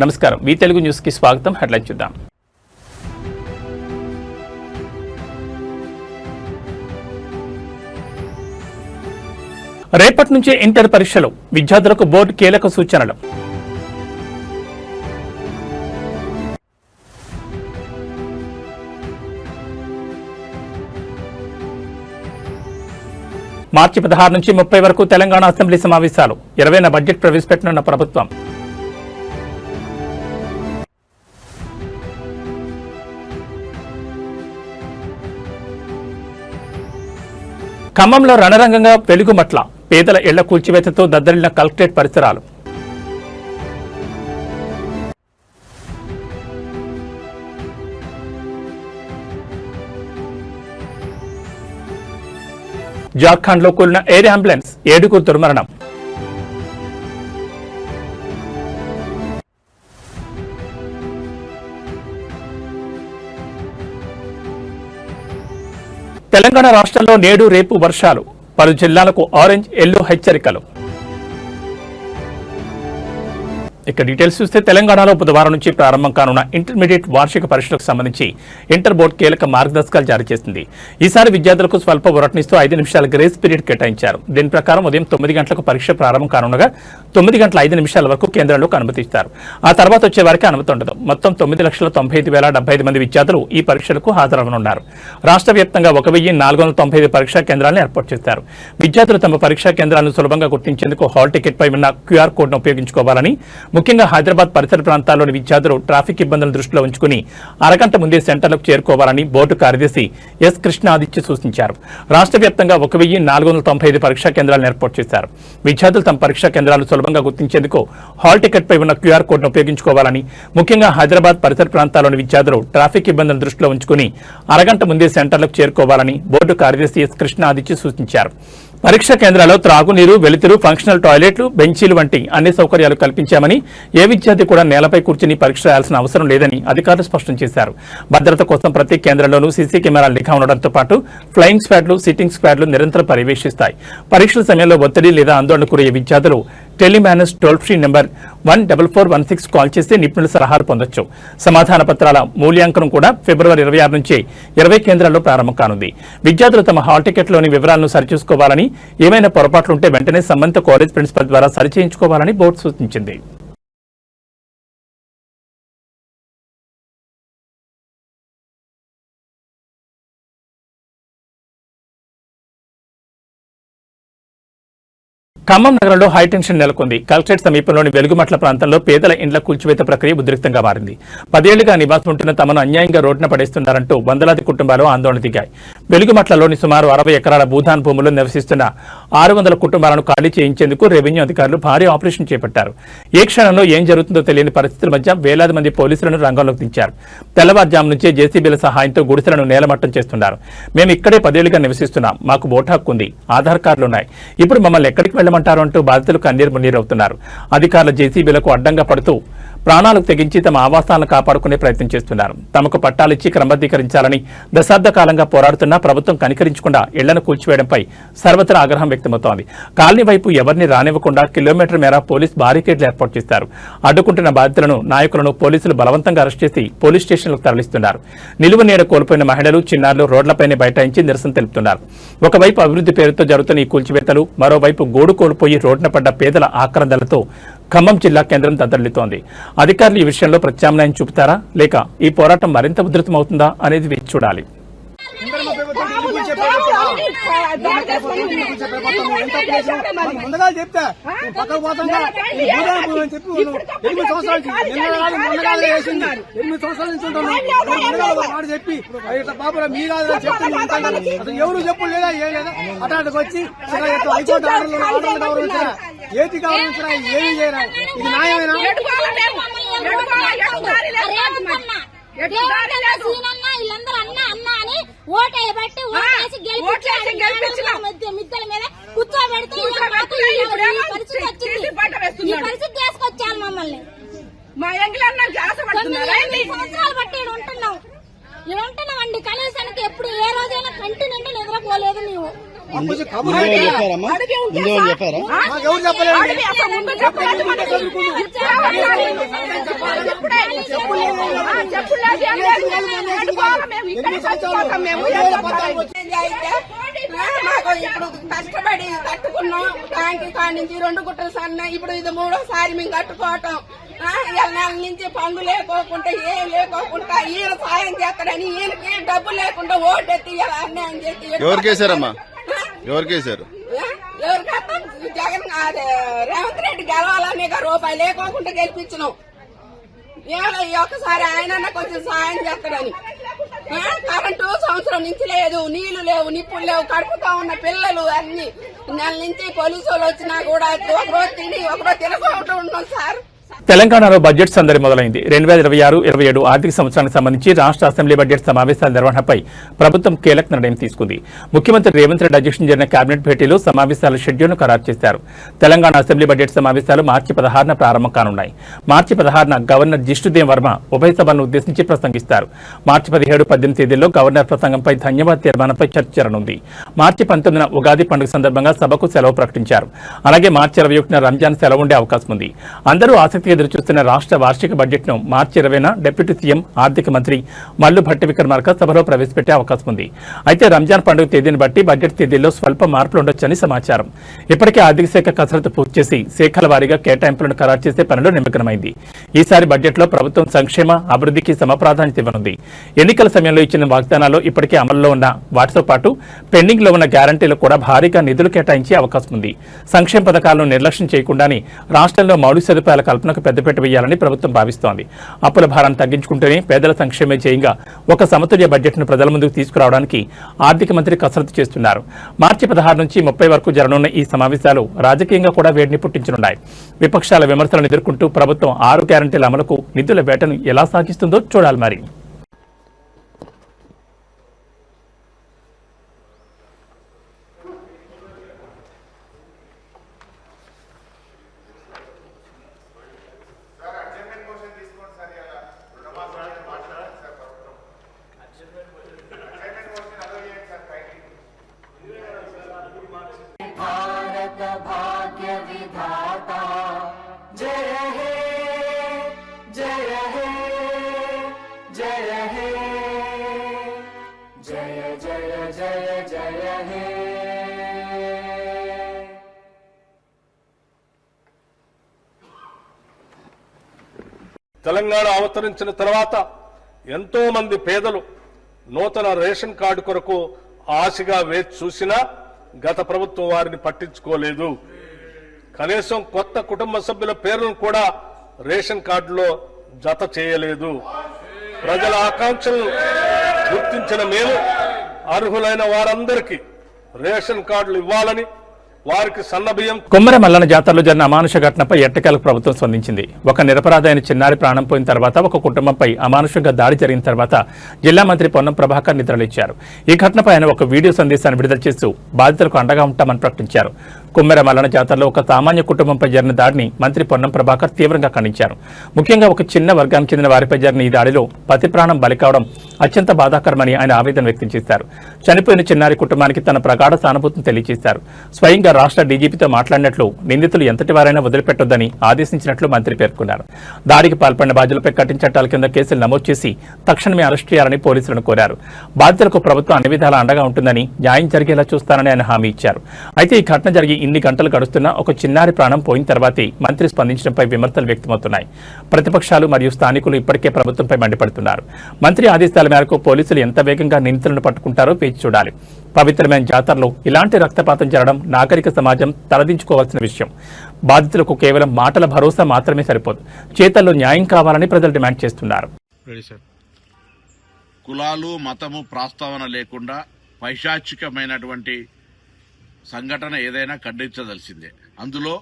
నమస్కారం, మీ తెలుగు న్యూస్ కి స్వాగతం. హెడ్లైన్ చూద్దాం. రేపటి నుంచి ఇంటర్ పరీక్షలు, విద్యార్థులకు బోర్డు కీలక సూచనలు. మార్చి 16 నుంచి 30 వరకు తెలంగాణ అసెంబ్లీ సమావేశాలు, 20న బడ్జెట్ ప్రవేశపెట్టనున్న ప్రభుత్వం. ఖమ్మంలో రణరంగంగా వెలుగుమట్ల, పేదల ఇళ్ల కూల్చివేతతో దద్దరిల్లిన కలెక్టరేట్ పరిసరాలు. జార్ఖండ్ లో కూలిన ఎయిర్ అంబులెన్స్, 7గురు దుర్మరణం. తెలంగాణ రాష్ట్రంలో నేడు రేపు వర్షాలు, పలు జిల్లాలకు ఆరెంజ్ ఎల్లో హెచ్చరికలు. ఇక డీటెయిల్స్ చూస్తే తెలంగాణలో బుధవారం నుంచి ప్రారంభం కానున్న ఇంటర్మీడియట్ వార్షిక పరీక్షలకు సంబంధించి ఇంటర్ బోర్డు కీలక మార్గదర్శకాలు జారీ చేసింది. ఈసారి విద్యార్థులకు స్వల్ప ఉరటనిస్తూ 5 నిమిషాల గ్రేస్ పీరియడ్ కేటాయించారు. దీని ప్రకారం ఉదయం 9 గంటలకు పరీక్ష ప్రారంభం కానుండగా 9 గంటల 5 నిమిషాల వరకు కేంద్రంలోకి అనుమతిస్తారు. ఆ తర్వాత వచ్చే వారికి అనుమతి ఉండదు. మొత్తం 9,95,075 మంది విద్యార్థులు ఈ పరీక్షలకు హాజరవనున్నారు. రాష్ట్ర వ్యాప్తంగా 1,495 పరీక్షా కేంద్రాలను ఏర్పాటు చేశారు. విద్యార్థులు తమ పరీక్షా కేంద్రాలను సులభంగా గుర్తించేందుకు హాల్ టికెట్ పై ఉన్న క్యూఆర్ కోడ్ను ఉపయోగించుకోవాలని, ముఖ్యంగా హైదరాబాద్ పరిసర ప్రాంతాల్లోని విద్యార్థులు ట్రాఫిక్ ఇబ్బందులను దృష్టిలో ఉంచుకుని అరగంట ముందే సెంటర్లకు చేరుకోవాలని బోర్డు కార్యదర్శి ఎస్ కృష్ణాదిత్య సూచించారు. రాష్ట్ర వ్యాప్తంగా 1,495 పరీక్షా కేంద్రాలను ఏర్పాటు చేశారు. విద్యార్థులు తమ పరీక్షా కేంద్రాలు సులభంగా గుర్తించేందుకు హాల్ టికెట్ పై ఉన్న క్యూఆర్ కోడ్ను ఉపయోగించుకోవాలని, ముఖ్యంగా హైదరాబాద్ పరిసర ప్రాంతాల్లోని విద్యార్థులు ట్రాఫిక్ ఇబ్బందులను దృష్టిలో ఉంచుకుని అరగంట ముందే సెంటర్లకు చేరుకోవాలని బోర్డు కార్యదర్శి ఎస్ కృష్ణాదిత్య సూచించారు. పరీక్షా కేంద్రాల్లో త్రాగునీరు, వెలుతురు, ఫంక్షనల్ టాయిలెట్లు, బెంచీలు వంటి అన్ని సౌకర్యాలు కల్పించామని, ఏ విద్యార్థి కూడా నేలపై కూర్చుని పరీక్ష రాయాల్సిన అవసరం లేదని అధికారులు స్పష్టం చేశారు. భద్రత కోసం ప్రతి కేంద్రంలోనూ సీసీ కెమెరాలు నిఘా ఉండడంతో పాటు ఫ్లయింగ్ స్క్వాడ్లు, సిట్టింగ్ స్క్వాడ్లు నిరంతరం పర్యవేక్షిస్తాయి. పరీక్షల సమయంలో ఒత్తిడి లేదా ఆందోళన గురయ్యే విద్యార్థులు TeleMANAS toll free number 14416 call చేసి నిపుణుల సలహాలు పొందొచ్చు. సమాధాన పత్రాల మూల్యాంకనం కూడా ఫిబ్రవరి 26 నుంచి 20 కేంద్రాల్లో ప్రారంభం కానుంది. విద్యార్థులు తమ హాల్ టికెట్లోని వివరాలను సరిచూసుకోవాలని, ఏమైనా పొరపాట్లుంటే వెంటనే సంబంధిత కాలేజ్ ప్రిన్సిపల్ ద్వారా సరిచేయించుకోవాలని బోర్డు సూచించింది. ఖమ్మం నగరంలో హైటెన్షన్ నెలకొంది. కలెక్టరేట్ సమీపంలోని వెలుగుమట్ల ప్రాంతంలో పేదల ఇండ్ల కూల్చివేత ప్రక్రియ ఉద్రిక్తంగా మారింది. 10 ఏళ్లుగా నివాసం ఉంటున్న తమను అన్యాయంగా రోడ్డున పడేస్తున్నారంటూ వందలాది కుటుంబాలు ఆందోళన దిగాయి. వెలుగుమట్లలోని సుమారు 60 ఎకరాల భూదాన్ భూముల్లో నివసిస్తున్న 600 కుటుంబాలను ఖాళీ చేయించేందుకు రెవెన్యూ అధికారులు భారీ ఆపరేషన్ చేపట్టారు. ఏ క్షణంలో ఏం జరుగుతుందో తెలియని పరిస్థితుల మధ్య వేలాది మంది పోలీసులను రంగంలోకి దించారు. తెల్లవారుజాము నుంచే జేసీబీల సహాయంతో గుడిసెలను నేలమట్టం చేస్తున్నారు. మేము ఇక్కడే 10 ఏళ్లుగా నివసిస్తున్నాం, మాకు ఓటు హక్కు ఉంది, ఆధార్ కార్డులున్నాయి, ఇప్పుడు మమ్మల్ని ఎక్కడికి వెళ్ళమంటారు అంటూ బాధితులు కన్నీరు మున్నీరవుతున్నారు. అధికారుల జేసీబీలకు అడ్డంగా పడుతూ ప్రాణాలకు తెగించి తమ ఆవాసాలను కాపాడుకునే ప్రయత్నం చేస్తున్నారు. తమకు పట్టాలిచ్చి క్రమబద్ధీకరించాలని దశాబ్ద కాలంగా పోరాడుతున్నా ప్రభుత్వం కనికరించకుండా ఇళ్లను కూల్చివేయడంపై సర్వత్రా ఆగ్రహం వ్యక్తమవుతోంది. కాలనీ వైపు ఎవరిని రానివ్వకుండా కిలోమీటర్ మేర పోలీస్ బారికేడ్లు ఏర్పాటు చేశారు. అడ్డుకుంటున్న బాధితులను, నాయకులను పోలీసులు బలవంతంగా అరెస్ట్ చేసి పోలీస్ స్టేషన్లకు తరలిస్తున్నారు. నిలువ నీడ కోల్పోయిన మహిళలు, చిన్నారులు రోడ్లపైనే బైఠాయించి నిరసన తెలుపుతున్నారు. ఒకవైపు అభివృద్ధి పేరుతో జరుగుతున్న ఈ కూల్చివేతలు, మరోవైపు గోడు కోల్పోయి రోడ్డున పడ్డ పేదల ఆక్రందనలతో ఖమ్మం జిల్లా కేంద్రం దద్దరిల్లుతోంది. అధికారులు ఈ విషయంలో ప్రత్యామ్నాయం చూపుతారా, లేక ఈ పోరాటం మరింత ఉధృతమవుతుందా అనేది వేచి చూడాలి. ముందుగా చెప్తే పక్కకు పోతుందా 8 సంవత్సరాల నుంచి ఉంటాను చెప్పి బాబు మీ కాదు చెప్తాను. అసలు ఎవరు చెప్పు లేదా ఏ లేదా అటాటకు వచ్చి హైకోర్టు ఆర్డర్లు గౌరవించరా, ఏటి గౌరవించరా, ఏమి చేయరా, ఇది న్యాయమేనా? వీళ్ళందరూ అన్న అన్న అని ఓటేయబట్టి ఓటేసి మిద్దెల మీద కూర్చోబెడితే పరిస్థితి తీసుకొచ్చాను మమ్మల్ని. మా సంవత్సరాలు బట్టి ఉంటున్నాం, ఇక్కడ ఉంటున్నామండి. కనీసానికి ఎప్పుడు ఏ రోజైనా కంటి నిండి నిద్రపోలేదు. నీవు చెప్పారా? చెప్పులు లేదు, ఏం లేదు. మేము వెళ్ళిపోవాలి, మేము ఇక్కడే చచ్చిపోతాం. మేము మాకు ఇప్పుడు కష్టపడి కట్టుకున్నాం. ట్యాంకి కాడి నుంచి 2 గుట్టలు సన్న, ఇప్పుడు ఇది 3వసారి మేము కట్టుకోవటం. నెల నుంచి పనులు లేకోకుండా ఏం లేకోకుండా ఈయన సాయం చేస్తాడని ఈయనకి డబ్బు లేకుండా ఓటెత్తి ఇలా అన్యాయం చేసి ఎవరికేసారమ్మా? ఎవరికేసారు? ఎవరికైతే జగన్ రేవంత్ రెడ్డి గెలవాలనే రూపాయి లేకోకుండా గెలిపించినాం. ఏమో ఈ ఒక్కసారి ఆయన కొంచెం సాయం చేస్తాడని. కరెంటు సంవత్సరం నుంచి లేదు, నీళ్లు లేవు, నిప్పులు లేవు, కడుపుతా ఉన్న పిల్లలు అన్ని. నెల నుంచి పోలీసు వాళ్ళు వచ్చినా కూడా ఒకరోజు తిని ఒకరోజు తినకుండా ఉన్నాం సార్. తెలంగాణలో బడ్జెట్ సందడి మొదలైంది. 2026-27 ఆర్థిక సంవత్సరానికి సంబంధించి రాష్ట్ర అసెంబ్లీ బడ్జెట్ సమావేశాల నిర్వహణపై ప్రభుత్వం కీలక నిర్ణయం తీసుకుంది. ముఖ్యమంత్రి రేవంత్ రెడ్డి అధ్యక్షతన జరిగిన కేబినెట్ భేటీలో సమావేశాల షెడ్యూల్ను ఖరారు చేశారు. తెలంగాణ అసెంబ్లీ బడ్జెట్ సమావేశాలు మార్చి 16న ప్రారంభం కానున్నాయి. మార్చి 16న గవర్నర్ జిష్ణుదేవ్ వర్మ ఉభయ సభలను ఉద్దేశించి ప్రసంగిస్తారు. మార్చి 17-18 తేదీల్లో గవర్నర్ ప్రసంగంపై ధన్యవాద తీర్మానంపై చర్చ జరగనుంది. మార్చి 19న ఉగాది పండుగ సందర్భంగా సభకు సెలవు ప్రకటించారు. అలాగే మార్చి 21న రంజాన్ సెలవు ఉండే అవకాశం ఉంది. అందరూ ఆసక్తిగా ఎదురుచూస్తున్న రాష్ట్ర వార్షిక బడ్జెట్ ను మార్చి 20న డిప్యూటీ సీఎం ఆర్థిక మంత్రి మల్లు భట్టి విక్రమార్క సభలో ప్రవేశపెట్టే అవకాశం ఉంది. అయితే రంజాన్ పండుగ తేదీని బట్టి బడ్జెట్ తేదీల్లో స్వల్ప మార్పులు ఉండొచ్చని సమాచారం. ఇప్పటికే ఆర్థిక శాఖ కసరత్తు పూర్తి చేసి శాఖల వారీగా కేటాయింపులను ఖరారు చేసే పనిలో నిమగ్నమైంది. ఈసారి బడ్జెట్లో ప్రభుత్వం సంక్షేమ అభివృద్ధికి సమప్రాధాన్యత ఇవ్వనుంది. ఎన్నికల సమయంలో ఇచ్చిన వాగ్దానాలు ఇప్పటికే అమల్లో ఉన్న వాటితో పాటు పెండింగ్ లో ఉన్న గ్యారంటీలు కూడా భారీగా నిధులు కేటాయించే అవకాశం ఉంది. సంక్షేమ పథకాలను నిర్లక్ష్యం చేయకుండానే రాష్ట్రంలో మౌలిక సదుపాయాల కల్పనకు పెద్దపీట వేయాలని ప్రభుత్వం భావిస్తోంది. అప్పుల భారాన్ని తగ్గించుకుంటేనే పేదల సంక్షేమే ధ్యేయంగా ఒక సమతుల్య బడ్జెట్ ను ప్రజల ముందుకు తీసుకురావడానికి ఆర్థిక మంత్రి కసరత్తు చేస్తున్నారు. మార్చి 16 నుంచి 30 వరకు జరగనున్న ఈ సమావేశాలు రాజకీయంగా కూడా వేడిని పుట్టించనున్నాయి. విపక్షాల విమర్శలను ఎదుర్కొంటూ ప్రభుత్వం 6 గ్యారంటీల అమలుకు నిధుల వేటను ఎలా సాగిస్తుందో చూడాలి. మరి भारत भाग्य विधाता जय हे जय हे जय हे जय जय जय जय हे తెలంగాణ అవతరించిన తర్వాత ఎంతో మంది పేదలు నూతన రేషన్ కార్డు కొరకు ఆశగా వేచి చూసినా గత ప్రభుత్వం వారిని పట్టించుకోలేదు. కనీసం కొత్త కుటుంబ సభ్యుల పేర్లను కూడా రేషన్ కార్డులో జత చేయలేదు. ప్రజల ఆకాంక్షలను గుర్తించిన మేము అర్హులైన వారందరికీ రేషన్ కార్డులు ఇవ్వాలని వారికి సన్నబియ్యం. కొమ్మర మల్లన జాతరలో జరిగిన అమానుష ఘటనపై ఎట్టకేలకు ప్రభుత్వం స్పందించింది. ఒక నిరపరాధ అయిన చిన్నారి ప్రాణం పోయిన తర్వాత ఒక కుటుంబంపై అమానుషంగా దాడి జరిగిన తర్వాత జిల్లా మంత్రి పొన్నం ప్రభాకర్ నిద్రలేచారు. ఈ ఘటనపై ఆయన ఒక వీడియో సందేశాన్ని విడుదల చేస్తూ బాధితులకు అండగా ఉంటామని ప్రకటించారు. కొమ్మెర మల్లన జాతరలో ఒక సామాన్య కుటుంబంపై జరిగిన దాడిని మంత్రి పొన్నం ప్రభాకర్ తీవ్రంగా ఖండించారు. ముఖ్యంగా ఒక చిన్న వర్గానికి చెందిన వారిపై జరిగిన ఈ దాడిలో పతి ప్రాణం బలి కావడం అత్యంత బాధాకరమని ఆయన ఆవేదన వ్యక్తం చేశారు. చనిపోయిన చిన్నారి కుటుంబానికి తన ప్రగాఢ సానుభూతిని తెలియజేశారు. స్వయంగా రాష్ట్ర డీజీపీతో మాట్లాడినట్లు నిందితులు ఎంతటి వారైనా వదిలిపెట్టొద్దని ఆదేశించినట్లు మంత్రి పేర్కొన్నారు. దాడికి పాల్పడిన బాధ్యులపై కఠిన చట్టాల కింద కేసులు నమోదు చేసి తక్షణమే అరెస్ట్ చేయాలని పోలీసులను కోరారు. బాధితులకు ప్రభుత్వం అన్ని విధాలా అండగా ఉంటుందని, న్యాయం జరిగేలా చూస్తానని ఆయన హామీ ఇచ్చారు. అయితే ఈ ఘటన జరిగి ఇన్ని గంటలు గడుస్తున్నా ఒక చిన్నారి ప్రాణం పోయిన తర్వాతే మంత్రి స్పందించడంపై విమర్శలు వ్యక్తమవుతున్నాయి. ప్రతిపక్షాలు మరియు స్థానికులు ఇప్పటికే ప్రభుత్వంపై మండిపడుతున్నారు. మంత్రి ఆదేశాల మేరకు పోలీసులు ఎంత వేగంగా నిందితులను పట్టుకుంటారో వేచి చూడాలి. పవిత్రమైన జాతరలో ఇలాంటి రక్తపాతం జరగడం నాగరిక సమాజం తలదించుకోవాల్సిన విషయం. బాధితులకు కేవలం మాటల భరోసా మాత్రమే సరిపోదు, చేతల్లో న్యాయం కావాలని ప్రజలు డిమాండ్ చేస్తున్నారు. కులాలు మతము ప్రస్తావన లేకుండా పైశాచికమైనటువంటి సంఘటన ఏదైనా ఖండించదలసిందే. అందులో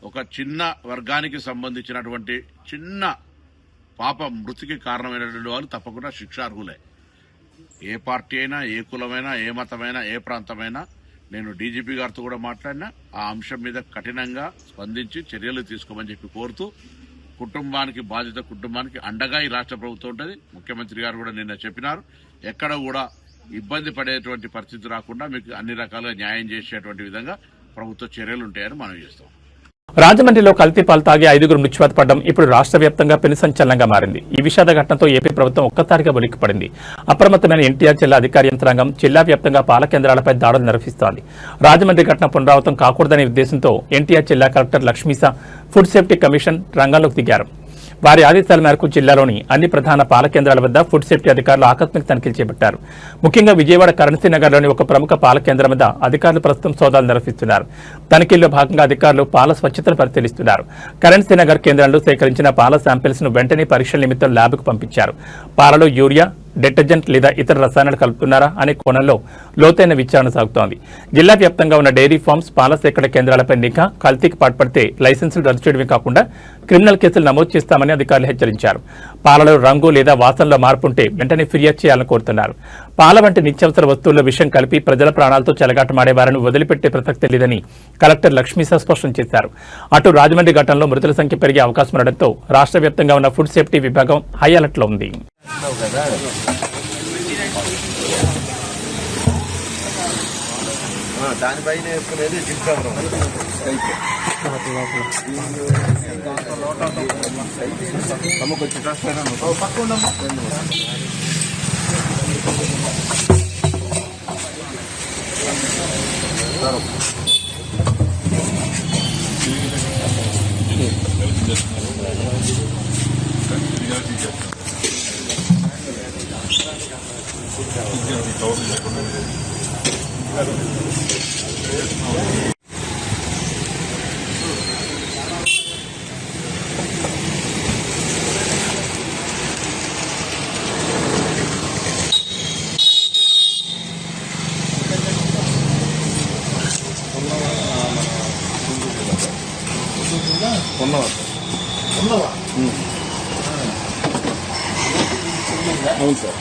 ఒక చిన్న వర్గానికి సంబంధించినటువంటి చిన్న పాప మృతికి కారణమైనటువంటి వాళ్ళు తప్పకుండా శిక్షార్హులే. ఏ పార్టీ అయినా, ఏ కులమైనా, ఏ మతమైనా, ఏ ప్రాంతమైనా. నేను డీజీపీ గారితో కూడా మాట్లాడినా ఆ అంశం మీద కఠినంగా స్పందించి చర్యలు తీసుకోమని చెప్పి కోరుతూ, కుటుంబానికి బాధిత కుటుంబానికి అండగా ఈ రాష్ట్ర ప్రభుత్వం ఉంటుంది. ముఖ్యమంత్రి గారు కూడా నిన్న చెప్పినారు, ఎక్కడ కూడా ఇబ్బంది పడేటువంటి పరిస్థితి రాకుండా మీకు అన్ని రకాలుగా న్యాయం చేసేటువంటి విధంగా ప్రభుత్వ చర్యలు ఉంటాయని మనం చేస్తాం. రాజమండ్రిలో కల్తీ పాలు తాగి 5గురు మృత్యువాత పడడం ఇప్పుడు రాష్ట్ర వ్యాప్తంగా పెను సంచలనంగా మారింది. ఈ విషాద ఘటనతో ఏపీ ప్రభుత్వం ఒక్కసారిగా ఉలిక్కిపడింది. అప్రమత్తమైన ఎన్టీఆర్ జిల్లా అధికార యంత్రాంగం జిల్లా వ్యాప్తంగా పాల కేంద్రాలపై దాడులు నిర్వహిస్తోంది. రాజమండ్రి ఘటన పునరావృతం కాకూడదనే ఉద్దేశంతో ఎన్టీఆర్ జిల్లా collector Lakshmisha food safety commission రంగంలోకి దిగారు. వారి ఆదేశాల మేరకు జిల్లాలోని అన్ని ప్రధాన పాల కేంద్రాల వద్ద ఫుడ్ సేఫ్టీ అధికారులు ఆకస్మిక తనిఖీలు చేపట్టారు. ముఖ్యంగా విజయవాడ కరెన్సీ నగర్లోని ఒక ప్రముఖ పాల కేంద్రం వద్ద అధికారులు ప్రస్తుతం సోదాలు నిర్వహిస్తున్నారు. తనిఖీల్లో భాగంగా అధికారులు పాల స్వచ్ఛతను పరిశీలిస్తున్నారు. కరెన్సీ నగర్ కేంద్రంలో సేకరించిన పాల శాంపిల్స్ ను వెంటనే పరీక్షల నిమిత్తం ల్యాబ్కు పంపించారు. పాలలో యూరియా, డిటర్జెంట్ లేదా ఇతర రసాయనాలు కలుపుతున్నారా అనే కోణంలో లోతైన విచారణ సాగుతోంది. జిల్లా వ్యాప్తంగా ఉన్న డైరీ ఫార్మ్స్, పాల సేకరణ కేంద్రాలపై నిఘా, కల్తీకి పాల్పడితే లైసెన్సులు రద్దు చేయడమే కాకుండా క్రిమినల్ కేసులు నమోదు చేస్తామని అధికారులు హెచ్చరించారు. పాలలో రంగు లేదా వాసనలో మార్పు ఉంటే వెంటనే ఫిర్యాదు చేయాలని కోరుతున్నారు. పాల వంటి నిత్యావసర వస్తువుల్లో విషం కలిపి ప్రజల ప్రాణాలతో చెలగాటమాడే వారిని వదిలిపెట్టే ప్రసక్తి లేదని కలెక్టర్ లక్ష్మీసా స్పష్టం చేశారు. అటు రాజమండ్రి ఘటనలో మృతుల సంఖ్య పెరిగే అవకాశం ఉండడంతో రాష్ట్ర వ్యాప్తంగా ఉన్న ఫుడ్ సేఫ్టీ విభాగం హై అలర్ట్లో ఉంది. దానిపైన వేసుకునేది చిక్కాము అవును సార్.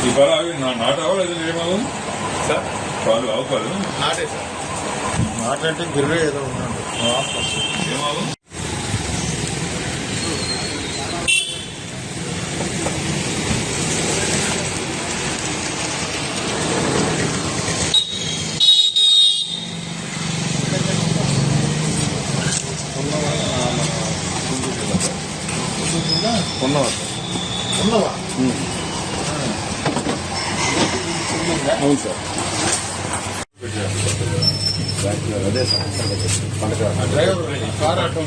ఈ పాలు నాటావా లేదా ఏమావు సార్? పాలు ఆవు పాలు నాటే సార్. నాటంటే గిర్రే ఏదో ఉన్నాడు ఏమావు. ఉన్నవా అవును సార్. అదే sir driver car auto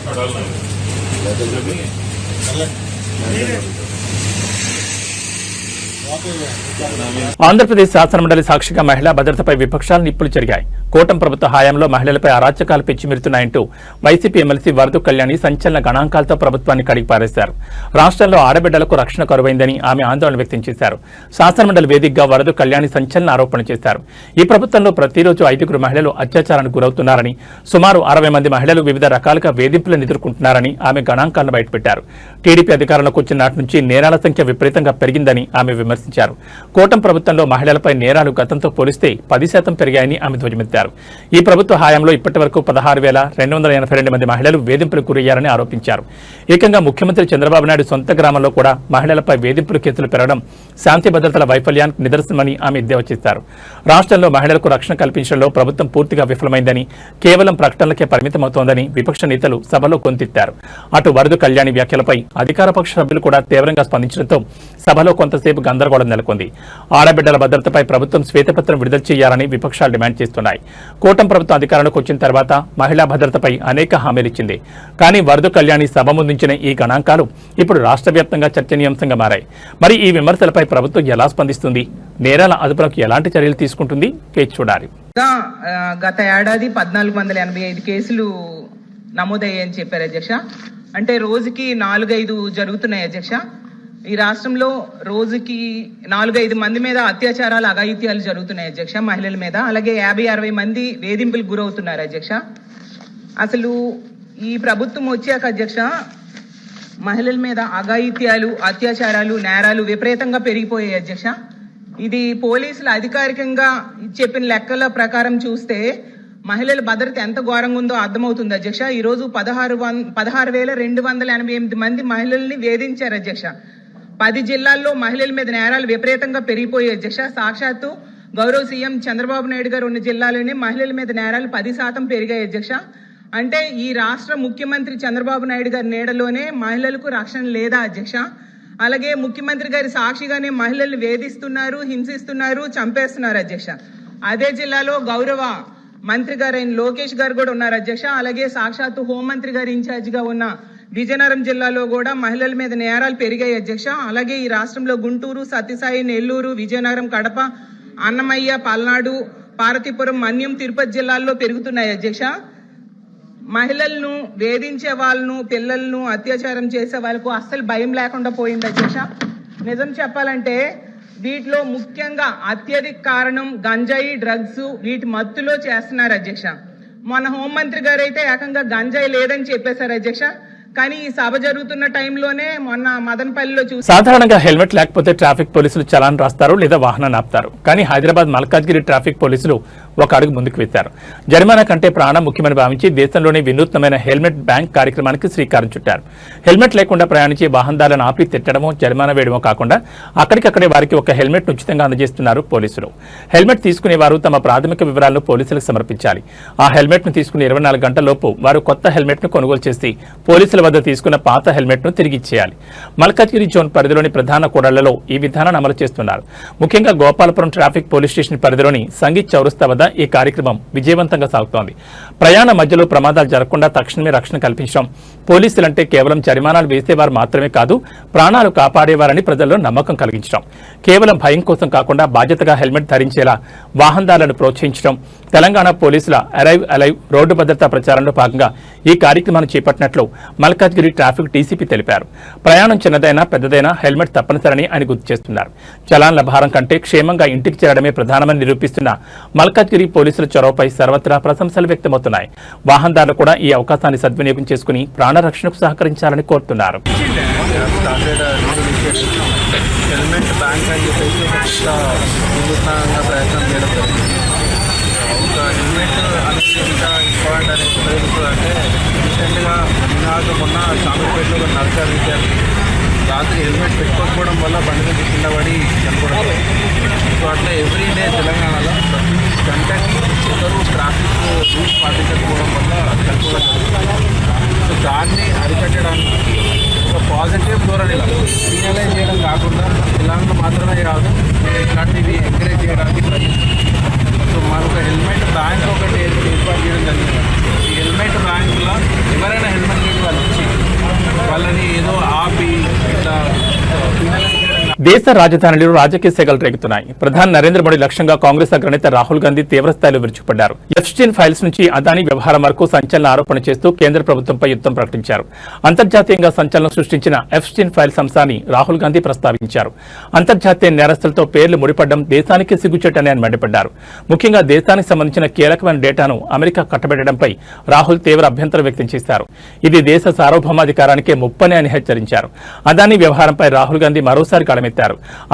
Andhra Pradesh శాసనమండలి సాక్షిగా మహిళా భద్రతపై విపక్షాలు నిప్పులు జరిగాయి. కూటమి ప్రభుత్వ హయాంలో మహిళలపై అరాచకాలు పెచ్చిమిరుతున్నాయంటూ వైసీపీ ఎమ్మెల్సీ వరదు కళ్యాణి సంచలన గణాంకాలతో ప్రభుత్వాన్ని కడిగిపారేశారు. రాష్ట్రంలో ఆడబిడ్డలకు రక్షణ కరువైందని ఆమె ఆందోళన వ్యక్తం చేశారు. శాసనమండలి వేదికగా వరదు కళ్యాణి సంచలన ఆరోపణలు చేశారు. ఈ ప్రభుత్వంలో ప్రతిరోజు 5గురు మహిళలు అత్యాచారానికి గురవుతున్నారని, సుమారు 60 మంది మహిళలు వివిధ రకాలుగా వేధింపులను ఎదుర్కొంటున్నారని ఆమె గణాంకాలను బయటపెట్టారు. టీడీపీ అధికారంలోకి వచ్చిన నాటి నుంచి నేరాల సంఖ్య విపరీతంగా పెరిగిందని ఆమె విమర్శించారు. కూటమి ప్రభుత్వంలో మహిళలపై నేరాలు గతంతో పోలిస్తే 10% పెరిగాయని ఆమె ధ్వజమెత్తారు. ఈ ప్రభుత్వ హయాంలో ఇప్పటి వరకు 16,282 మంది మహిళలు వేధింపులకు గురయ్యారని ఆరోపించారు. ఏకంగా ముఖ్యమంత్రి చంద్రబాబు నాయుడు సొంత గ్రామంలో కూడా మహిళలపై వేధింపుల కేసులు పెరగడం శాంతి భద్రతల వైఫల్యానికి నిదర్శనమని ఆమె ఎద్దేవా చేశారు. రాష్ట్రంలో మహిళలకు రక్షణ కల్పించడంలో ప్రభుత్వం పూర్తిగా విఫలమైందని, కేవలం ప్రకటనలకే పరిమితమవుతోందని విపక్ష నేతలు సభలో కొంతెత్తారు. అటు వరదు కళ్యాణి వ్యాఖ్యలపై అధికార పక్ష సభ్యులు కూడా తీవ్రంగా స్పందించడంతో సభలో కొంతసేపు గందరగోళం నెలకొంది. ఆడబిడ్డల భద్రతపై ప్రభుత్వం శ్వేతపత్రం విడుదల చేయాలని విపక్షాలు డిమాండ్ చేస్తున్నాయి. కూటమి ప్రభుత్వం అధికారంలోకి వచ్చిన తర్వాత మహిళా భద్రతపై అనేక హామీలిచ్చింది. కానీ వరదు కళ్యాణి సభ ముందుంచిన ఈ గణాంకాలు ఇప్పుడు రాష్ట్ర వ్యాప్తంగా చర్చనీయాంశంగా మారాయి. మరి ఈ విమర్శలపై ప్రభుత్వం ఎలా స్పందిస్తుంది? నేరాల అదుపులకు ఎలాంటి చర్యలు తీసుకుంటుంది? వేచి చూడాలి. గత ఏడాది 1485 కేసులు నమోదయ్యాయని చెప్పారు అధ్యక్ష. అంటే రోజుకి 4-5 జరుగుతున్నాయి అధ్యక్ష. ఈ రాష్ట్రంలో రోజుకి 4-5 మంది మీద అత్యాచారాలు, అఘాయిత్యాలు జరుగుతున్నాయి అధ్యక్ష, మహిళల మీద. అలాగే 50-60 మంది వేధింపులకు గురవుతున్నారు అధ్యక్ష. అసలు ఈ ప్రభుత్వం వచ్చాక అధ్యక్ష మహిళల మీద అఘాయిత్యాలు, అత్యాచారాలు, నేరాలు విపరీతంగా పెరిగిపోయాయి అధ్యక్ష. ఇది పోలీసులు అధికారికంగా చెప్పిన లెక్కల ప్రకారం చూస్తే మహిళల భద్రత ఎంత ఘోరంగా ఉందో అర్థమవుతుంది అధ్యక్ష. ఈ రోజు 16,288 మంది మహిళల్ని వేధించారు అధ్యక్ష. 10 జిల్లాల్లో మహిళల మీద నేరాలు విపరీతంగా పెరిగిపోయాయి అధ్యక్ష. సాక్షాత్తు గౌరవ సీఎం చంద్రబాబు నాయుడు గారు ఉన్న జిల్లాలోనే మహిళల మీద నేరాలు 10% పెరిగాయి అధ్యక్ష. అంటే ఈ రాష్ట్ర ముఖ్యమంత్రి చంద్రబాబు నాయుడు గారి నీడలోనే మహిళలకు రక్షణ లేదా అధ్యక్ష? అలాగే ముఖ్యమంత్రి గారి సాక్షిగానే మహిళలు వేధిస్తున్నారు, హింసిస్తున్నారు, చంపేస్తున్నారు అధ్యక్ష. అదే జిల్లాలో గౌరవ మంత్రి గారైన లోకేష్ గారు కూడా ఉన్నారు అధ్యక్ష. అలాగే సాక్షాత్తు హోంమంత్రి గారు ఇన్ఛార్జ్ గా ఉన్న విజయనగరం జిల్లాలో కూడా మహిళల మీద నేరాలు పెరిగాయి అధ్యక్ష. అలాగే ఈ రాష్ట్రంలో గుంటూరు, సత్యసాయి, నెల్లూరు, విజయనగరం, కడప, అన్నమయ్య, పల్నాడు, పార్వతీపురం, మన్యం, తిరుపతి జిల్లాల్లో పెరుగుతున్నాయి అధ్యక్ష. మహిళలను వేధించే వాళ్ళను, పిల్లలను అత్యాచారం చేసే వాళ్ళకు అస్సలు భయం లేకుండా పోయింది అధ్యక్ష. నిజం చెప్పాలంటే వీటిలో ముఖ్యంగా అత్యధిక కారణం గంజాయి, డ్రగ్స్, వీటి మత్తులో చేస్తున్నారు అధ్యక్ష. మన హోంమంత్రి గారు అయితే ఏకంగా గంజాయి లేదని చెప్పేశారు అధ్యక్ష. కానీ ఈ సభ జరుగుతున్న టైంలోనే మొన్న మదనపల్లిలో చూసి సాధారణంగా హెల్మెట్ లేకపోతే ట్రాఫిక్ పోలీసులు చలాన్ రాస్తారు లేదా వాహనాన్ని ఆపుతారు. కానీ హైదరాబాద్ మల్కాజ్గిరి ట్రాఫిక్ పోలీసులు ఒక అడుగు ముందుకు వేశారు. జరిమానా కంటే ప్రాణం ముఖ్యమని భావించి దేశంలోని వినూత్నమైన హెల్మెట్ బ్యాంక్ కార్యక్రమానికి శ్రీకారం చుట్టారు. హెల్మెట్ లేకుండా ప్రయాణించే వాహనదారులను ఆపి తిట్టడమో, జరిమానా వేయడమో కాకుండా అక్కడికక్కడే వారికి ఒక హెల్మెట్ ఉచితంగా అందజేస్తున్నారు పోలీసులు. హెల్మెట్ తీసుకునేవారు తమ ప్రాథమిక వివరాలను పోలీసులకు సమర్పించాలి. ఆ హెల్మెట్ ను తీసుకుని 24 గంటలలోపు వారు కొత్త హెల్మెట్ ను కొనుగోలు చేసి పోలీసుల వద్ద తీసుకున్న పాత హెల్మెట్ ను తిరిగి ఇచ్చేయాలి. మల్కాజ్గిరి జోన్ పరిధిలోని ప్రధాన కూడళ్లలో ఈ విధానాన్ని అమలు చేస్తున్నారు. ముఖ్యంగా గోపాలపురం ట్రాఫిక్ పోలీస్ స్టేషన్ పరిధిలోని సంగీత్ చౌరస్తా వద్ద ఈ కార్యక్రమం విజయవంతంగా సాగుతోంది. ప్రయాణ మధ్యలో ప్రమాదాలు జరగకుండా తక్షణమే రక్షణ కల్పించడం, పోలీసులంటే కేవలం జరిమానాలు వేసేవారు మాత్రమే కాదు, ప్రాణాలు కాపాడేవారని ప్రజల్లో నమ్మకం కలిగించడం, కేవలం భయం కోసం కాకుండా బాధ్యతగా హెల్మెట్ ధరించేలా వాహనదారులను ప్రోత్సహించడం తెలంగాణ పోలీసుల అరైవ్ అలైవ్ రోడ్డు భద్రతా ప్రచారంలో భాగంగా ఈ కార్యక్రమాన్ని చేపట్టినట్లు మల్కాజ్గిరి ట్రాఫిక్ డీసీపీ తెలిపారు. ప్రయాణం చిన్నదైనా పెద్దదైనా హెల్మెట్ తప్పనిసరని ఆయన గుర్తు చేస్తున్నారు. చలాన్ల భారం కంటే క్షేమంగా ఇంటికి చేరడమే ప్రధానమని నిరూపిస్తున్న మల్కాజ్గిరి పోలీసుల చొరవపై సర్వత్రా ప్రశంసలు వ్యక్తమవుతున్నాయి. వాహనదారులు కూడా ఈ అవకాశాన్ని సద్వినియోగం చేసుకుని ప్రాణరక్షణకు సహకరించాలని కోరుతున్నారు. హెల్మెట్ బ్యాంక్ అని చెప్పేసి వినూత్నంగా ప్రయత్నం చేయడం జరిగింది. ఒక హెల్మెట్ అనేది ఇంకా ఇంపార్టెంట్ అనేది ఎందుకంటే రీసెంట్గా మొన్న చామరపేటలో ఒక నర్సరీ విద్యార్థి రాత్రి హెల్మెట్ పెట్టుకోకపోవడం వల్ల బండి మీద కింద పడి చనిపోవడం. సో అట్లా ఎవ్రీ డే తెలంగాణలో ప్రతి గంటకి ఒకరు ట్రాఫిక్ రూల్స్ పాటించకపోవడం వల్ల చనిపోవడం జరుగుతుంది. సో దాన్ని అరికట్టడానికి ఒక పాజిటివ్ ధోరణిలో రియలైజ్ చేయడం కాకుండా తెలంగాణ మాత్రమే కాదు ఇట్లాంటివి ఎంకరేజ్ చేయడానికి ట్రై చేస్తుంది. సో మనకు హెల్మెట్ బ్యాంక్ ఒకటి ఏర్పాటు చేయడం జరిగింది. ఈ హెల్మెట్ బ్యాంకులో ఎవరైనా హెల్మెట్ లేని వాళ్ళు వచ్చి వాళ్ళని ఏదో ఆపి ఇట్లా దేశ రాజధానిలో రాజకీయ సెగలు రేగుతున్నాయి. ప్రధాని నరేంద్ర మోడీ లక్ష్యంగా కాంగ్రెస్ అగ్రనేత రాహుల్ గాంధీ తీవ్రస్థాయిలో విరుచుకుపడ్డారు. ఎఫ్స్టీన్ ఫైల్స్ నుంచి అదానీ వ్యవహారం వరకు సంచలన ఆరోపణ చేస్తూ కేంద్ర ప్రభుత్వంపై యుద్ధం ప్రకటించారు. అంతర్జాతీయంగా సంచలనం సృష్టించిన ఎఫ్స్టీన్ ఫైల్స్ అంశాన్ని రాహుల్ గాంధీ ప్రస్తావించారు. అంతర్జాతీయ నేరస్తులతో పేర్లు ముడిపడడం దేశానికి సిగ్గుచేటని ఆయన మండిపడ్డారు. ముఖ్యంగా దేశానికి సంబంధించిన కీలకమైన డేటాను అమెరికా కట్టబెట్టడంపై రాహుల్ తీవ్ర అభ్యంతరం వ్యక్తం చేశారు. ఇది దేశ సార్వభౌమాధికారానికే ముప్పని అని హెచ్చరించారు. అదానీ వ్యవహారంపై రాహుల్ గాంధీ మరోసారి కడమెత్తారు.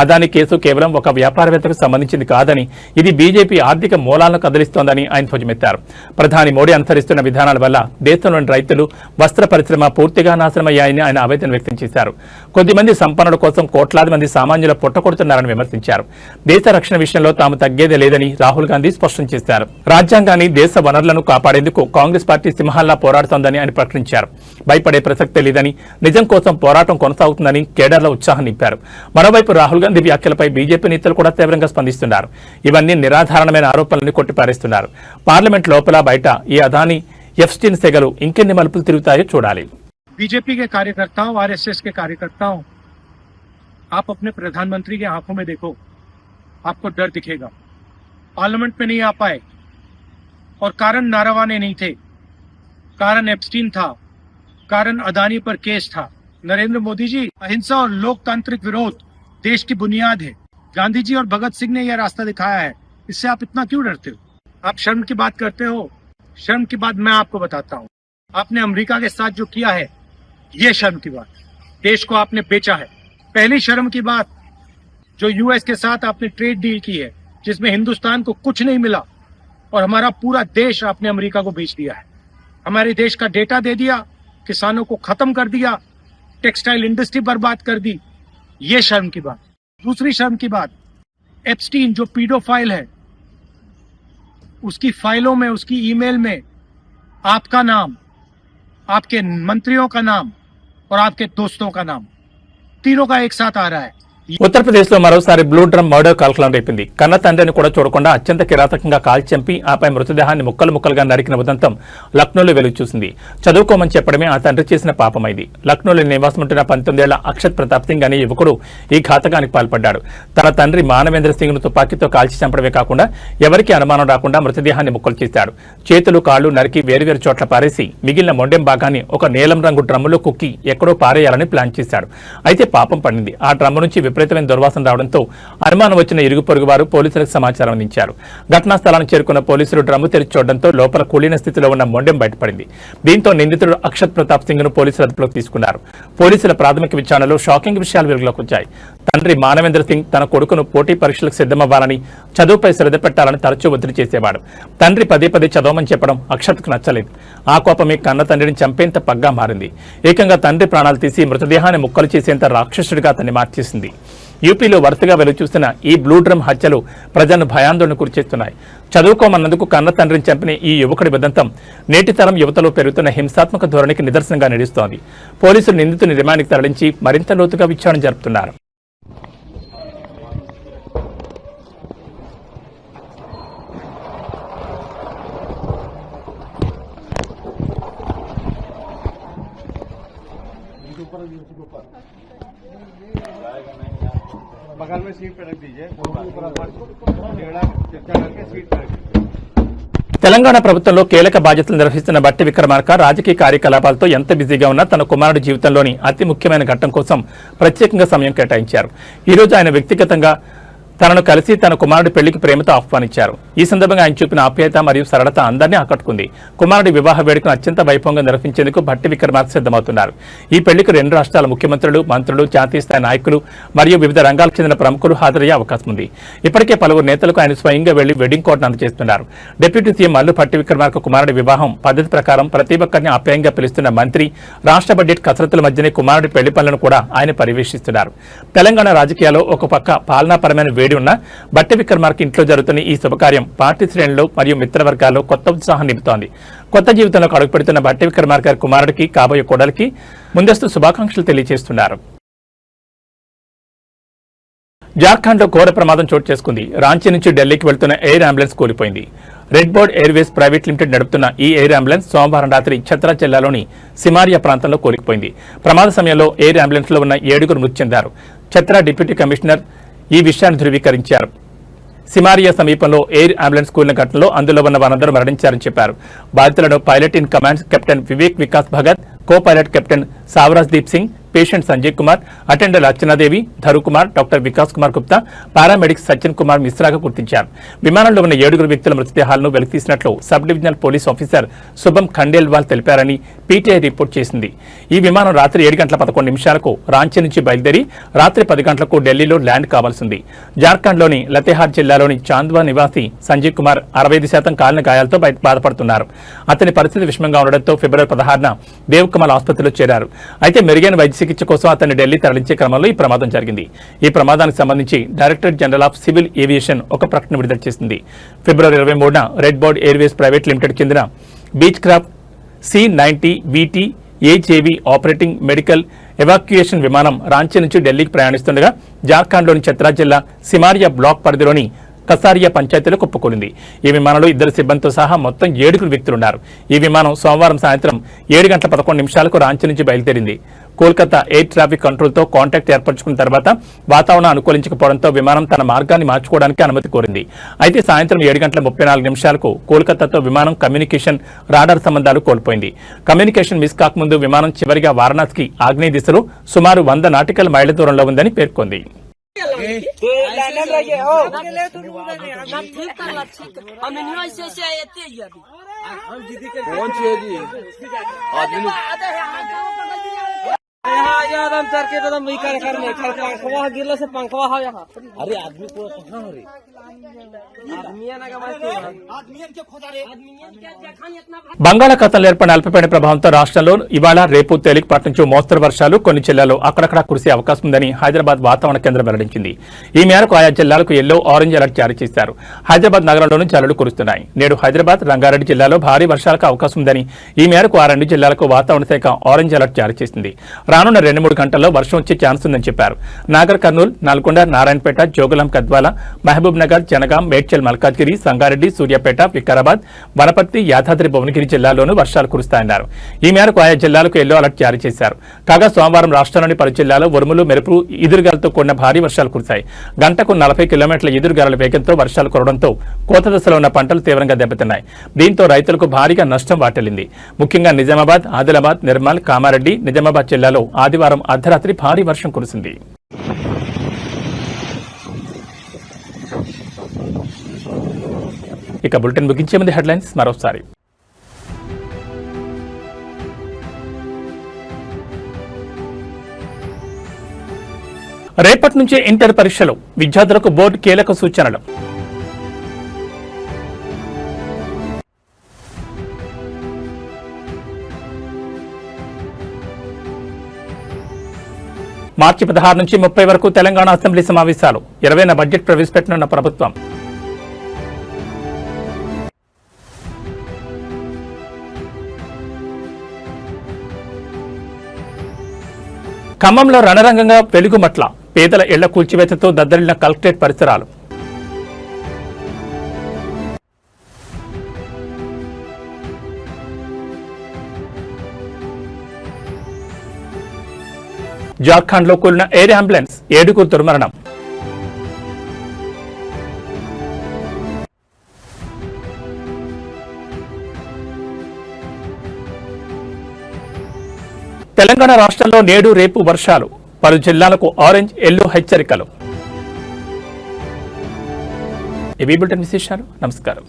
అదానీ కేసు కేవలం ఒక వ్యాపారవేత్తకు సంబంధించింది కాదని, ఇది బీజేపీ ఆర్థిక మూలాలను కదిలిస్తోందని ఆయన ధ్వజమెత్తారు. ప్రధాని మోడీ అనుసరిస్తున్న విధానాల వల్ల దేశంలోని రైతులు, వస్త్ర పరిశ్రమ పూర్తిగా నాశనమయ్యాయని ఆయన ఆవేదన వ్యక్తం చేశారు. కొద్దిమంది సంపన్నుల కోసం కోట్లాది మంది సామాన్యుల పొట్టకొడుతున్నారని విమర్శించారు. దేశ రక్షణ విషయంలో తాము తగ్గేదే లేదని రాహుల్ గాంధీ స్పష్టం చేశారు. రాజ్యాంగాన్ని, దేశ వనరులను కాపాడేందుకు కాంగ్రెస్ పార్టీ సింహాల్లా పోరాడుతోందని ఆయన ప్రకటించారు. భయపడే ప్రసక్తే లేదని, నిజం కోసం పోరాటం కొనసాగుతుందని కేడర్లో ఉత్సాహం నింపారు. మరోవైపు రాహుల్ గాంధీ వ్యాఖ్యలపై బీజేపీ నేతలు కూడా తీవ్రంగా స్పందిస్తున్నారు. ఇవన్నీ నిరాధారణమైన ఆరోపణలను కొట్టిపారేస్తున్నారు. పార్లమెంట్ లోపల బయట ఈ అదానీ ఎఫ్స్టీన్ సెగలు ఇంకెన్ని మలుపులు తిరుగుతాయో చూడాలి. बीजेपी के कार्यकर्ताओं, आरएसएस के कार्यकर्ताओं, आप अपने प्रधानमंत्री की आंखों में देखो, आपको डर दिखेगा. पार्लियामेंट में नहीं आ पाए और कारण नारावाने नहीं थे, कारण एप्स्टीन था, कारण अदानी पर केस था. नरेंद्र मोदी जी, अहिंसा और लोकतांत्रिक विरोध देश की बुनियाद है. गांधी जी और भगत सिंह ने यह रास्ता दिखाया है. इससे आप इतना क्यों डरते हो? आप शर्म की बात करते हो. शर्म की बात मैं आपको बताता हूँ. आपने अमेरिका के साथ जो किया है, ये शर्म की बात. देश को आपने बेचा है. पहली शर्म की बात, जो यूएस के साथ आपने ट्रेड डील की है, जिसमें हिंदुस्तान को कुछ नहीं मिला और हमारा पूरा देश आपने अमेरिका को बेच दिया है. हमारे देश का डेटा दे दिया, किसानों को खत्म कर दिया, टेक्सटाइल इंडस्ट्री बर्बाद कर दी. ये शर्म की बात. दूसरी शर्म की बात, एप्स्टीन जो पीडोफाइल है, उसकी फाइलों में, उसकी ईमेल में आपका नाम, आपके मंत्रियों का नाम और आपके दोस्तों का नाम, तीनों का एक साथ आ रहा है। ఉత్తరప్రదేశ్ లో మరోసారి బ్లూ డ్రమ్ మర్డర్ కలకలం రేపింది. కన్న తండ్రిని కూడా చూడకుండా అత్యంత కిరాతకంగా కాల్చి చంపి ఆపై మృతదేహాన్ని ముక్కలు ముక్కలుగా నరికిన ఉదంతం లక్నోలో వెలుగు చూసింది. చదువుకోమని చెప్పడమే ఆ తండ్రి చేసిన పాపమైంది. లక్నోలో నివాసముంటున్న 19 ఏళ్ల అక్షత్ ప్రతాప్ సింగ్ అనే యువకుడు ఈ ఘాతకానికి పాల్పడ్డాడు. తన తండ్రి మానవేంద్ర సింగ్ ను తుపాకీతో కాల్చి చంపడమే కాకుండా ఎవరికీ అనుమానం రాకుండా మృతదేహాన్ని ముక్కలు చేశాడు. చేతులు కాళ్లు నరికి వేరువేరు చోట్ల పారేసి మిగిలిన మొండెం భాగాన్ని ఒక నీలం రంగు డ్రమ్ములో కుక్కి ఎక్కడో పారేయాలని ప్లాన్ చేశాడు. అయితే పాపం పండింది. ఆ డ్రమ్ము నుంచి విపరీతమైన దుర్వాసన రావడంతో అనుమానం వచ్చిన ఇరుగు పొరుగు వారు పోలీసులకు సమాచారం అందించారు. ఘటనా స్థలానికి చేరుకున్న పోలీసులు డ్రమ్ము తెరిచి చూడడంతో లోపల కూలిన స్థితిలో ఉన్న మొండెం బయటపడింది. దీంతో నిందితుడు అక్షత్ ప్రతాప్ సింగ్ ను పోలీసులు అదుపులోకి తీసుకున్నారు. పోలీసుల ప్రాథమిక విచారణలో షాకింగ్ విషయాలు వెలుగులోకి వచ్చాయి. తండ్రి మానవేంద్ర సింగ్ తన కొడుకును పోటీ పరీక్షలకు సిద్ధమవ్వాలని, చదువుపై శ్రద్ధ పెట్టాలని తరచూ ఒత్తిడి చేసేవాడు. తండ్రి పదే పదే చదవమని చెప్పడం అక్షత్కు నచ్చలేదు. ఆ కోపమే కన్న తండ్రిని చంపేంత పగ్గా మారింది. ఏకంగా తండ్రి ప్రాణాలు తీసి మృతదేహాన్ని ముక్కలు చేసేంత రాక్షసుడిగా అతన్ని మార్చేసింది. యూపీలో వరుసగా వెలుగు చూస్తున్న ఈ బ్లూ డ్రమ్ హత్యలు ప్రజలను భయాందోళన గురిచేస్తున్నాయి. చదువుకోమన్నందుకు కన్న తండ్రిని చంపిన ఈ యువకుడి ఉదంతం నేటి తరం యువతలో పెరుగుతున్న హింసాత్మక ధోరణికి నిదర్శనంగా నిలుస్తోంది. పోలీసులు నిందితుని రిమాండ్కి తరలించి మరింత లోతుగా విచారణ జరుపుతున్నారు. बगल में सीट पे रख दीजिए, चर्चा करके सीट पे रख दीजिए। తెలంగాణ ప్రభుత్వంలో కీలక బాధ్యతలు నిర్వహిస్తున్న బట్టి విక్రమార్క రాజకీయ కార్యకలాపాలతో ఎంత బిజీగా ఉన్నా తన కుమారుడి జీవితంలోని అతి ముఖ్యమైన ఘట్టం కోసం ప్రత్యేకంగా సమయం కేటాయించారు. ఈ రోజు ఆయన వ్యక్తిగతంగా తనను కలిసి తన కుమారుడి పెళ్లికి ప్రేమతో ఆహ్వానించారు. ఈ సందర్భంగా ఆయన చూపిన ఆప్యాయత మరియు సరళత అందరినీ ఆకట్టుకుంది. కుమారుడి వివాహ వేడుకను అత్యంత వైభవంగా నిర్వహించేందుకు భట్టి విక్రమార్క సిద్ధమవుతున్నారు. ఈ పెళ్లికి 2 రాష్ట్రాల ముఖ్యమంత్రులు, మంత్రులు, జాతీయ స్థాయి నాయకులు మరియు వివిధ రంగాలకు చెందిన ప్రముఖులు హాజరయ్యే అవకాశం ఉంది. ఇప్పటికే పలువురు నేతలకు ఆయన స్వయంగా వెళ్లి వెడ్డింగ్ కోడ్ను అందజేస్తున్నారు. డిప్యూటీ సీఎం మల్లు భట్టి విక్రమార్క కుమారుడి వివాహం పద్ధతి ప్రకారం ప్రతి ఒక్కరిని ఆప్యాయంగా పిలుస్తున్న మంత్రి, రాష్ట్ర బడ్జెట్ కసరత్తుల మధ్యనే కుమారుడి పెళ్లి పనులను కూడా ఆయన పర్యవేక్షిస్తున్నారు. తెలంగాణ రాజకీయాల్లో ఒక పక్క పాలనాపరమైన వేడి ఉన్న భట్టి విక్రమార్క ఇంట్లో జరుగుతున్న ఈ శుభకార్యం పార్టీ శ్రేణులు మరియు మిత్రవర్గాల్లో కొత్త ఉత్సాహం నింపుతోంది. కొత్త జీవితంలోకి అడుగుపెడుతున్న భట్టి విక్రమార్క కుమారుడికి, కాబోయే కోడలికి ముందస్తు శుభాకాంక్షలు తెలియజేస్తున్నారు. జార్ఖండ్లో ఘోర ప్రమాదం చోటు చేసుకుంది. రాంచీ నుంచి ఢిల్లీకి వెళ్తున్న ఎయిర్ అంబులెన్స్ కూలిపోయింది. Red board Airways private limited నడుపుతున్న ఈ ఎయిర్ అంబులెన్స్ సోమవారం రాత్రి ఛత్రా జిల్లాలోని సిమారియా ప్రాంతంలో కూలిపోయింది. ప్రమాద సమయంలో ఎయిర్ అంబులెన్స్ లో ఉన్న 7 మృతి చెందారు. ఛత్రా డిప్యూటీ కమిషనర్ ఈ విషయాన్ని ధృవీకరించారు. సిమారియా సమీపంలో ఎయిర్ అంబులెన్స్ కూలిన ఘటనలో అందులో ఉన్న వారందరూ మరణించారని చెప్పారు. బాధితులను pilot in command captain Vivek Vikas Bhagat, co pilot captain Sawaraj Deep Singh, patient Sanjay Kumar, attender Archana Devi, Dharu Kumar, doctor Vikas Kumar Gupta, paramedics Sachin Kumar మిశ్రాగా గుర్తించారు. విమానంలో ఉన్న 7 వ్యక్తుల మృతదేహాలను వెలికితీసినట్లు sub divisional police officer Shubham Khandelwal తెలిపారని PTI report చేసింది. ఈ విమానం రాత్రి 7:11 రాంచీ నుంచి బయలుదేరి రాత్రి 10 ఢిల్లీలో ల్యాండ్ కావాల్సింది. జార్ఖండ్లోని లతేహార్ జిల్లాలోని చాంద్వా నివాసి సంజయ్ కుమార్ 65% కాలిన గాయాలతో బాధపడుతున్నారు. అతని పరిస్థితి విషమంగా ఉండడంతో ఫిబ్రవరి 16న దేవ్కమల్ ఆసుపత్రిలో చేరారు. అయితే మెరుగైన వైద్య చికిత్స కోసం అతన్ని ఢిల్లీ తరలించే క్రమంలో ఈ ప్రమాదం జరిగింది. ఈ ప్రమాదానికి సంబంధించి directorate general of civil aviation ఒక ప్రకటన విడుదల చేసింది. ఫిబ్రవరి 23న Redbird Airways private limited చెందిన Beechcraft C-90 VT AJV operating medical evacuation విమానం రాంచీ నుంచి ఢిల్లీకి ప్రయాణిస్తుండగా జార్ఖండ్లోని ఛత్రా జిల్లా సిమారియా బ్లాక్ పరిధిలోని కసారియా పంచాయతీలో కుప్పకూలింది. ఈ విమానంలో 2 సిబ్బందితో సహా మొత్తం 7 వ్యక్తులున్నారు. ఈ విమానం సోమవారం సాయంత్రం 7:11 రాంచీ నుంచి బయలుదేరింది. కోల్కతా ఎయిర్ ట్రాఫిక్ కంట్రోల్తో కాంటాక్ట్ ఏర్పరచుకున్న తర్వాత వాతావరణం అనుకూలించకపోవడంతో విమానం తన మార్గాన్ని మార్చుకోవడానికి అనుమతి కోరింది. అయితే సాయంత్రం 7:34 కోల్కతాతో విమానం కమ్యూనికేషన్, రాడార్ సంబంధాలు కోల్పోయింది. కమ్యూనికేషన్ మిస్ కాకముందు విమానం చివరిగా వారణాసికి ఆగ్నేయ దిశలో సుమారు 100 నాటికల్ మైళ్ల దూరంలో ఉందని పేర్కొంది. एकदम चर के एकदम वही कर करने पंखवा गिरले से पंखवा हो यहाँ अरे आदमी को कहाँ हो रे आदमिया ना आदमियन के खोदा रे आदमियन के देखani इतना బంగాళాఖాతంలో ఏర్పడిన అల్పపీడన ప్రభావంతో రాష్ట్రంలో ఇవాళ రేపు తేలికపాటి నుంచి మోస్తరు వర్షాలు కొన్ని జిల్లాల్లో అక్కడక్కడ కురిసే అవకాశం ఉందని హైదరాబాద్ వాతావరణ కేంద్రం వెల్లడించింది. ఈ మేరకు ఆయా జిల్లాలకు ఎల్లో ఆరెంజ్ అలర్ట్ జారీ చేశారు. హైదరాబాద్ నగరంలోనూ జల్లులు కురుస్తున్నాయి. నేడు హైదరాబాద్ రంగారెడ్డి జిల్లాలో భారీ వర్షాలకు అవకాశం ఉందని ఈ మేరకు ఆ రెండు జిల్లాలకు వాతావరణ శాఖ ఆరెంజ్ అలర్ట్ జారీ చేసింది. రానున్న 2-3 గంటల్లో వర్షం వచ్చే ఛాన్స్ ఉందని చెప్పారు. నాగర్ కర్నూలు, నల్గొండ, నారాయణపేట, జోగులాం, గద్వాల, మహబూబ్ నగర్, జనగాం, మేడ్చల్, మల్కాజ్గిరి, సంగారెడ్డి, సూర్యాపేట, వికారాబాద్, వనపర్తి, యాదాద్రి భువనగిరి జిల్లాల్లోనూ వర్షాలు కురుస్తాయన్నారు. ఈ మేరకు ఆయా జిల్లాలకు ఎల్లో అలర్ట్ జారీ చేశారు. కాగా సోమవారం రాష్ట్రంలోని పలు జిల్లాలో ఉరుములు, మెరుపు, ఈదురుగాలతో కూడిన భారీ వర్షాలు కురిశాయి. గంటకు 40 కిలోమీటర్ల ఈదురుగాలుల వేగంతో వర్షాలు కురవడంతో కోత దశలో ఉన్న పంటలు తీవ్రంగా దెబ్బతిన్నాయి. దీంతో రైతులకు భారీగా నష్టం వాటిల్లింది. ముఖ్యంగా నిజామాబాద్, ఆదిలాబాద్, నిర్మల్, కామారెడ్డి, నిజామాబాద్ జిల్లాలో ఆదివారం అర్ధరాత్రి భారీ వర్షం కురిసింది. ఇక బులెటిన్ ముగించే ముందు హెడ్లైన్స్ మరోసారి. రేపటి నుంచే ఇంటర్ పరీక్షలు, విద్యార్థులకు బోర్డు కీలక సూచనలు. మార్చి 16 నుంచి 30 వరకు తెలంగాణ అసెంబ్లీ సమావేశాలు, 20న బడ్జెట్ ప్రవేశపెట్టనున్న ప్రభుత్వం. ఖమ్మంలో రణరంగంగా వెలుగుమట్ల, పేదల ఇళ్ల కూల్చివేతతో దద్దరిల్లిన కలెక్టరేట్ పరిసరాలు. జార్ఖండ్లో కూలిన ఎయిర్ అంబులెన్స్, 7గురు దుర్మరణం. తెలంగాణ రాష్ట్రంలో నేడు రేపు వర్షాలు, పలు జిల్లాలకు ఆరెంజ్, ఎల్లో హెచ్చరికలు. ఇవి బులెటిన్ విశేషాలు. నమస్కారం.